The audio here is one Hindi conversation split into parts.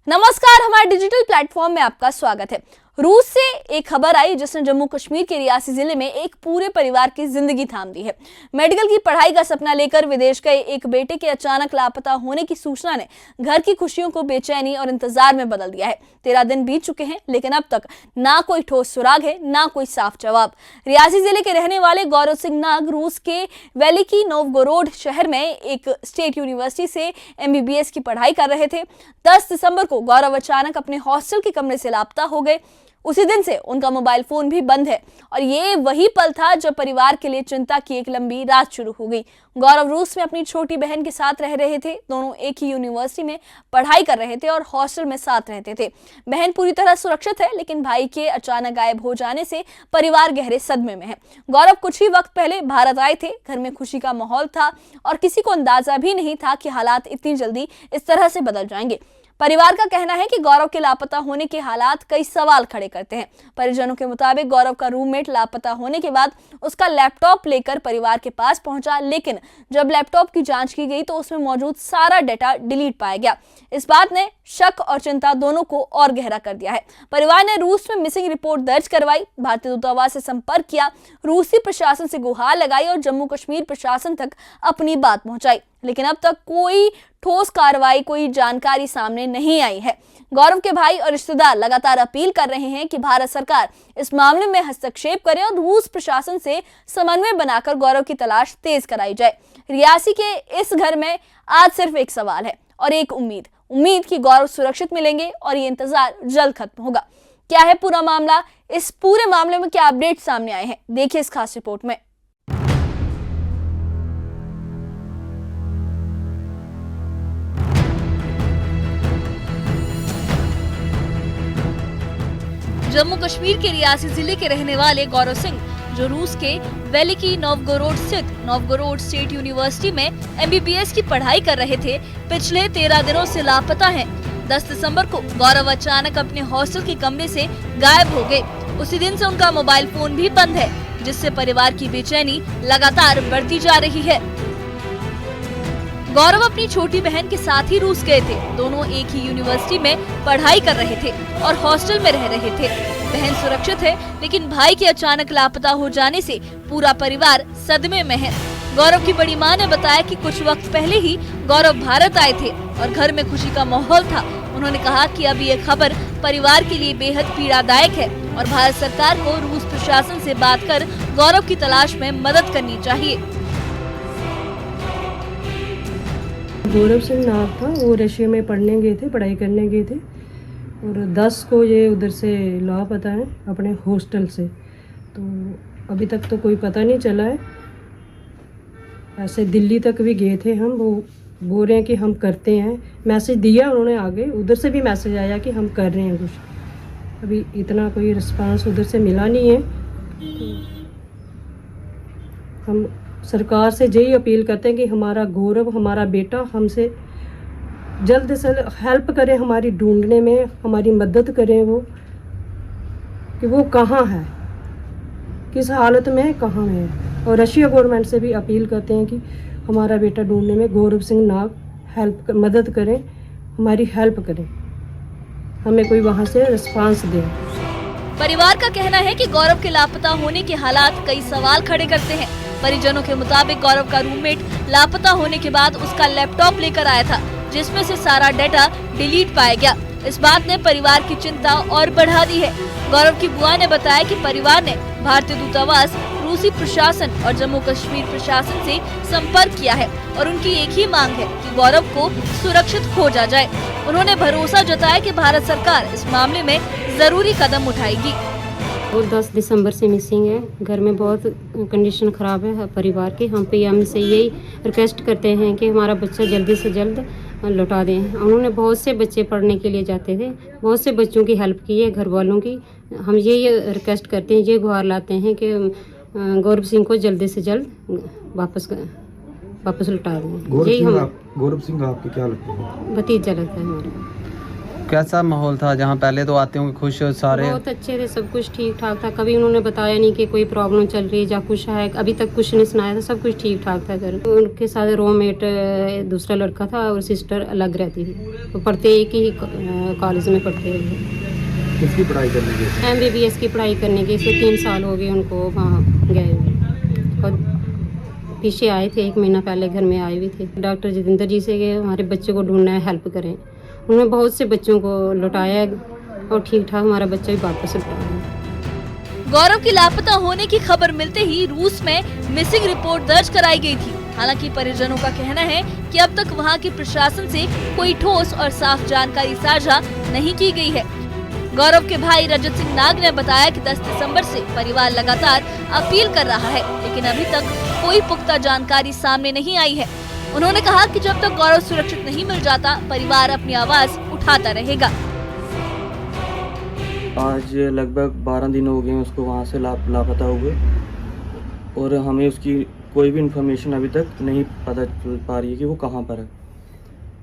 नमस्कार, हमारे डिजिटल प्लेटफॉर्म में आपका स्वागत है। रूस से एक खबर आई जिसने जम्मू कश्मीर के रियासी जिले में एक पूरे परिवार की जिंदगी थाम दी है। मेडिकल की पढ़ाई का सपना लेकर विदेश गए एक बेटे के अचानक लापता होने की सूचना ने घर की खुशियों को बेचैनी और इंतजार में बदल दिया है। 13 दिन बीत चुके हैं, लेकिन अब तक ना कोई ठोस सुराग है, ना कोई साफ जवाब। रियासी जिले के रहने वाले गौरव सिंह नाग रूस के वेलिकी नोवगोरोड शहर में एक स्टेट यूनिवर्सिटी से MBBS की पढ़ाई कर रहे थे। 10 दिसंबर को गौरव अचानक अपने हॉस्टल के कमरे से लापता हो गए। उसी दिन से उनका मोबाइल फोन भी बंद है और ये वही पल था जब परिवार के लिए चिंता की एक लंबी रात शुरू हो गई। गौरव रूस में अपनी छोटी बहन के साथ रह रहे थे। दोनों एक ही यूनिवर्सिटी में पढ़ाई कर रहे थे और हॉस्टल में साथ रहते थे। बहन पूरी तरह सुरक्षित है, लेकिन भाई के अचानक गायब हो जाने से परिवार गहरे सदमे में है। गौरव कुछ ही वक्त पहले भारत आए थे। घर में खुशी का माहौल था और किसी को अंदाजा भी नहीं था कि हालात इतनी जल्दी इस तरह से बदल जाएंगे। परिवार का कहना है कि गौरव के लापता होने के हालात कई सवाल खड़े करते हैं। परिजनों के मुताबिक गौरव का रूममेट लापता होने के बाद उसका लैपटॉप लेकर परिवार के पास पहुंचा, लेकिन जब लैपटॉप की जांच की गई तो उसमें मौजूद सारा डेटा डिलीट पाया गया। इस बात ने शक और चिंता दोनों को और गहरा कर दिया है। परिवार ने रूस में मिसिंग रिपोर्ट दर्ज करवाई, भारतीय दूतावास से संपर्क किया, रूसी प्रशासन से गुहार लगाई और जम्मू कश्मीर प्रशासन तक अपनी बात पहुंचाई, लेकिन अब तक कोई ठोस कार्रवाई, कोई जानकारी सामने नहीं आई है। गौरव के भाई और रिश्तेदार लगातार अपील कर रहे हैं कि भारत सरकार इस मामले में हस्तक्षेप करे और रूस प्रशासन से समन्वय बनाकर गौरव की तलाश तेज कराई जाए। रियासी के इस घर में आज सिर्फ एक सवाल है और एक उम्मीद कि गौरव सुरक्षित मिलेंगे और ये इंतजार जल्द खत्म होगा। क्या है पूरा मामला? इस पूरे मामले में क्या अपडेट सामने आए हैं, देखिए इस खास रिपोर्ट में। जम्मू कश्मीर के रियासी जिले के रहने वाले गौरव सिंह, जो रूस के वेलिकी नोवगोरोड स्थित नोवगोरोड स्टेट यूनिवर्सिटी में MBBS की पढ़ाई कर रहे थे, पिछले 13 दिनों से लापता हैं। 10 दिसंबर को गौरव अचानक अपने हॉस्टल के कमरे से गायब हो गए। उसी दिन से उनका मोबाइल फोन भी बंद है, जिससे परिवार की बेचैनी लगातार बढ़ती जा रही है। गौरव अपनी छोटी बहन के साथ ही रूस गए थे। दोनों एक ही यूनिवर्सिटी में पढ़ाई कर रहे थे और हॉस्टल में रह रहे थे। बहन सुरक्षित है, लेकिन भाई के अचानक लापता हो जाने से पूरा परिवार सदमे में है। गौरव की बड़ी मां ने बताया कि कुछ वक्त पहले ही गौरव भारत आए थे और घर में खुशी का माहौल था। उन्होंने कहा कि अब ये खबर परिवार के लिए बेहद पीड़ादायक है और भारत सरकार को रूस प्रशासन से बात कर गौरव की तलाश में मदद करनी चाहिए। गौरव सिंह नाग था, वो रशिया में पढ़ने गए थे, पढ़ाई करने गए थे और 10 को ये उधर से लापता है अपने हॉस्टल से। तो अभी तक तो कोई पता नहीं चला है। ऐसे दिल्ली तक भी गए थे हम, वो बोल रहे हैं कि हम करते हैं। मैसेज दिया उन्होंने, आगे उधर से भी मैसेज आया कि हम कर रहे हैं कुछ। अभी इतना कोई रिस्पांस उधर से मिला नहीं है। तो हम सरकार से यही अपील करते हैं कि हमारा गौरव, हमारा बेटा हमसे जल्द से हेल्प करें, हमारी ढूंढने में हमारी मदद करें। वो कि वो कहाँ है, किस हालत में है, कहाँ है। और रशिया गवर्नमेंट से भी अपील करते हैं कि हमारा बेटा ढूंढने में गौरव सिंह नाग मदद करें, हमारी हेल्प करें, हमें कोई वहाँ से रिस्पांस दे। परिवार का कहना है कि गौरव के लापता होने के हालात कई सवाल खड़े करते हैं। परिजनों के मुताबिक गौरव का रूममेट लापता होने के बाद उसका लैपटॉप लेकर आया था, जिसमें से सारा डेटा डिलीट पाया गया। इस बात ने परिवार की चिंता और बढ़ा दी है। गौरव की बुआ ने बताया कि परिवार ने भारतीय दूतावास, रूसी प्रशासन और जम्मू कश्मीर प्रशासन से संपर्क किया है और उनकी एक ही मांग है कि गौरव को सुरक्षित खोजा जाए। उन्होंने भरोसा जताया कि भारत सरकार इस मामले में जरूरी कदम उठाएगी। वो 10 दिसंबर से मिसिंग है। घर में बहुत कंडीशन ख़राब है परिवार की। हम PM से यही रिक्वेस्ट करते हैं कि हमारा बच्चा जल्दी से जल्द लौटा दें। उन्होंने बहुत से बच्चे पढ़ने के लिए जाते थे, बहुत से बच्चों की हेल्प की है, घर वालों की। हम ये रिक्वेस्ट करते हैं, ये गुहार लाते हैं कि गौरव सिंह को जल्दी से जल्द वापस लौटा दें। गौरव सिंह आपके क्या लगता है? भतीजा लगता है हमारा। कैसा माहौल था जहाँ पहले तो आते होंगे खुश सारे? बहुत अच्छे थे, सब कुछ ठीक ठाक था। कभी उन्होंने बताया नहीं कि कोई प्रॉब्लम चल रही है या कुछ है, अभी तक कुछ नहीं सुनाया था, सब कुछ ठीक ठाक था घर। उनके साथ रूममेट दूसरा लड़का था और सिस्टर अलग रहती थी। तो पढ़ते एक ही कॉलेज में पढ़ते थे। किसकी पढ़ाई करने के? MBBS की पढ़ाई करने के। इसे 3 साल हो गए उनको वहाँ गए। और पीछे आए थे, 1 महीना पहले घर में आए हुए थे। डॉक्टर जितेंद्र जी से कि हमारे बच्चे को ढूंढना है, हेल्प करें। उन्होंने बहुत से बच्चों को लौटाया और ठीक ठाक हमारा बच्चा भी वापस लौटाया। गौरव के लापता होने की खबर मिलते ही रूस में मिसिंग रिपोर्ट दर्ज कराई गई थी। हालांकि परिजनों का कहना है कि अब तक वहां के प्रशासन से कोई ठोस और साफ जानकारी साझा नहीं की गई है। गौरव के भाई रजत सिंह नाग ने बताया कि 10 दिसंबर से परिवार लगातार अपील कर रहा है, लेकिन अभी तक कोई पुख्ता जानकारी सामने नहीं आई है। उन्होंने कहा कि जब तक गौरव सुरक्षित नहीं मिल जाता, परिवार अपनी आवाज उठाता रहेगा। आज लगभग 12 दिन हो गए उसको वहाँ से लापता हुए, और हमें उसकी कोई भी इंफॉर्मेशन अभी तक नहीं पता चल पा रही है कि वो कहाँ पर है।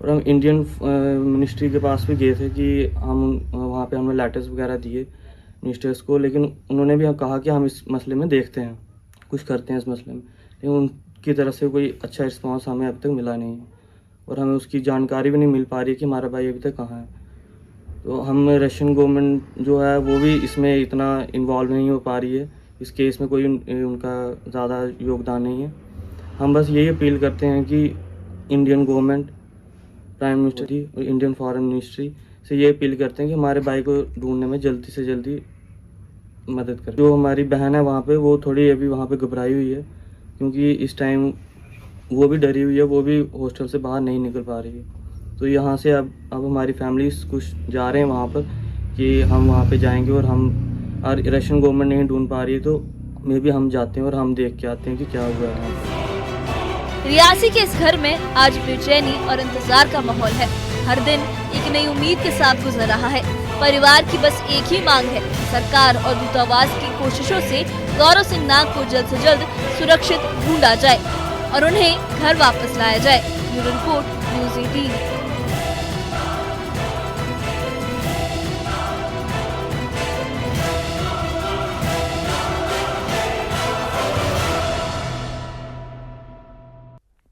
और हम इंडियन मिनिस्ट्री के पास भी गए थे कि हम वहाँ पे हमें लेटर्स वगैरह दिए मिनिस्टर्स को, लेकिन उन्होंने भी कहा कि हम इस मसले में देखते हैं, कुछ करते हैं इस मसले में, लेकिन उनकी तरफ से कोई अच्छा रिस्पांस हमें अभी तक मिला नहीं है। और हमें उसकी जानकारी भी नहीं मिल पा रही है कि हमारा भाई अभी तक कहाँ है। तो हम रशियन गवर्नमेंट जो है वो भी इसमें इतना इन्वॉल्व नहीं हो पा रही है, इस केस में कोई उनका ज़्यादा योगदान नहीं है। हम बस यही अपील करते हैं कि इंडियन गवर्नमेंट, प्राइम मिनिस्टर जी और इंडियन फॉरेन मिनिस्ट्री से ये अपील करते हैं कि हमारे भाई को ढूंढने में जल्दी से जल्दी मदद करें। जो हमारी बहन है वहाँ पे, वो थोड़ी अभी वहाँ पे घबराई हुई है, क्योंकि इस टाइम वो भी डरी हुई है, वो भी हॉस्टल से बाहर नहीं निकल पा रही है। तो यहाँ से अब हमारी फैमिली कुछ जा रहे हैं वहाँ पर कि हम वहाँ पे जाएंगे, और हम और रशियन गवर्नमेंट नहीं ढूंढ पा रही है तो मे भी हम जाते हैं और हम देख के आते हैं कि क्या हुआ है। रियासी के इस घर में आज बेचैनी और इंतजार का माहौल है। हर दिन एक नई उम्मीद के साथ गुजर रहा है। परिवार की बस एक ही मांग है, सरकार और दूतावास की कोशिशों से गौरव सिंह नाग को जल्द से जल्द सुरक्षित ढूंढा जाए और उन्हें घर वापस लाया जाए। Bureau report, news 18।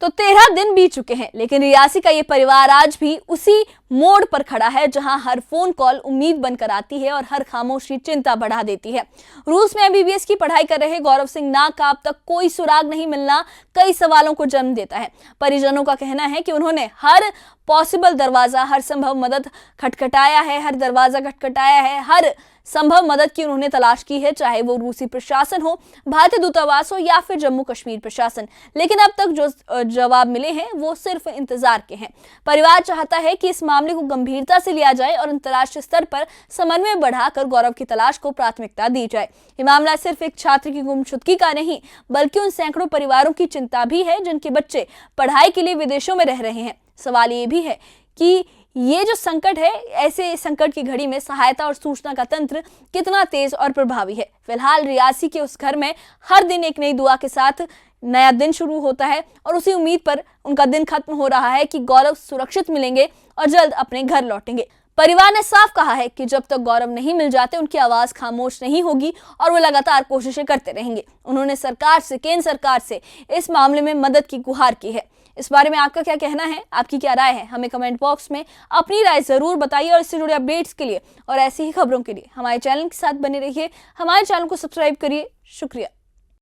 तो 13 दिन बीत चुके हैं, लेकिन रियासी का ये परिवार आज भी उसी मोड़ पर खड़ा है जहां हर फोन कॉल उम्मीद बनकर आती है और हर खामोशी चिंता बढ़ा देती है। रूस में MBBS की पढ़ाई कर रहे गौरव सिंह नाग का अब तक कोई सुराग नहीं मिलना कई सवालों को जन्म देता है। परिजनों का कहना है कि उन्होंने हर पॉसिबल दरवाजा, हर संभव मदद खटखटाया है, हर दरवाजा खटखटाया है, हर संभव मदद की उन्होंने तलाश की है, चाहे वो रूसी प्रशासन हो, भारतीय दूतावास हो या फिर जम्मू कश्मीर प्रशासन। लेकिन अब तक जो जवाब मिले हैं वो सिर्फ इंतजार के हैं। परिवार चाहता है कि इस मामले को गंभीरता से लिया जाए और अंतर्राष्ट्रीय स्तर पर समन्वय बढ़ाकर गौरव की तलाश को प्राथमिकता दी जाए। ये मामला सिर्फ एक छात्र की गुमशुदगी का नहीं, बल्कि उन सैकड़ों परिवारों की चिंता भी है जिनके बच्चे पढ़ाई के लिए विदेशों में रह रहे हैं। सवाल ये भी है कि ये जो संकट है, ऐसे संकट की घड़ी में सहायता और सूचना का तंत्र कितना तेज और प्रभावी है। फिलहाल रियासी के उस घर में हर दिन एक नई दुआ के साथ नया दिन शुरू होता है और उसी उम्मीद पर उनका दिन खत्म हो रहा है कि गौरव सुरक्षित मिलेंगे और जल्द अपने घर लौटेंगे। परिवार ने साफ कहा है कि जब तक गौरव नहीं मिल जाते उनकी आवाज खामोश नहीं होगी और वो लगातार कोशिशें करते रहेंगे। उन्होंने सरकार से, केंद्र सरकार से इस मामले में मदद की गुहार की है। इस बारे में आपका क्या कहना है, आपकी क्या राय है, हमें कमेंट बॉक्स में अपनी राय जरूर बताइए। और इससे जुड़े अपडेट्स के लिए और ऐसी ही खबरों के लिए हमारे चैनल के साथ बने रहिए। हमारे चैनल को सब्सक्राइब करिए। शुक्रिया।